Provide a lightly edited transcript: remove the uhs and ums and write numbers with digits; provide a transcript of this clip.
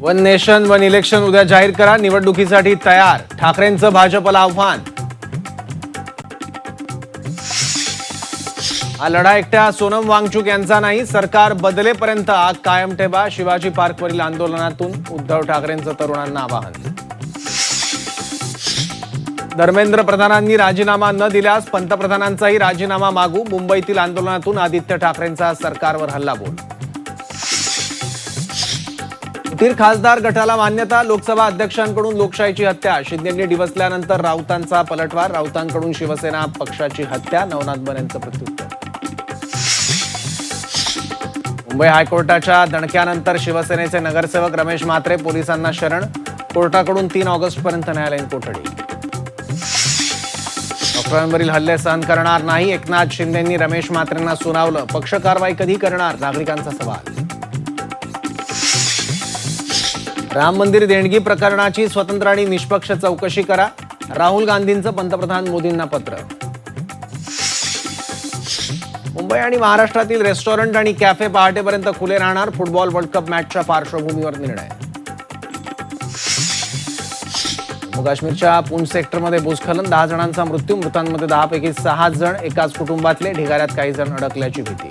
One nation one election उद्या जाहीर करा, निवडणुकीसाठी तयार, ठाकरेंचं भाजपला आव्हान. हा लढा एकट्या सोनम वांगचुक यांचा नाही, सरकार बदलेपर्यंत आग कायम ठेवा, शिवाजी पार्कवरील आंदोलनातून उद्धव ठाकरेंचं तरुणांना आवाहन. धर्मेंद्र प्रधानांनी राजीनामा न दिल्यास पंतप्रधानांचाही राजीनामा मागू, मुंबईतील आंदोलनातून आदित्य ठाकरेंचा सरकारवर हल्लाबोल. फुटीर खासदार गटाला मान्यता, लोकसभा अध्यक्षांकडून लोकशाहीची हत्या, शिंदेंनी डिवचल्यानंतर राऊतांचा पलटवार, राऊतांकडून शिवसेना पक्षाची हत्या, नवनाथ बनेंचं प्रत्युत्तर. मुंबई हायकोर्टाच्या दणक्यानंतर शिवसेनेचे नगरसेवक रमेश म्हात्रे पोलिसांना शरण, कोर्टाकडून 3 ऑगस्टपर्यंत न्यायालयीन कोठडी. डॉक्टरांवरील हल्ले सहन करणार नाही, एकनाथ शिंदेंनी रमेश म्हात्रेंना सुनावलं, पक्ष कारवाई कधी करणार, नागरिकांचा सवाल. राम मंदिर देणगी प्रकरणाची स्वतंत्र आणि निष्पक्ष चौकशी करा, राहुल गांधींचं पंतप्रधान मोदींना पत्र. मुंबई आणि महाराष्ट्रातील रेस्टॉरंट आणि कॅफे पहाटेपर्यंत खुले राहणार, फुटबॉल वर्ल्ड कप मॅचच्या पार्श्वभूमीवर निर्णय. जम्मू काश्मीरच्या पूंछ सेक्टरमध्ये भूस्खलन, 10 जणांचा मृत्यू, मृतांमध्ये 10 पैकी 6 जण एकाच कुटुंबातले, ढिगाऱ्यात काही जण अडकल्याची भीती.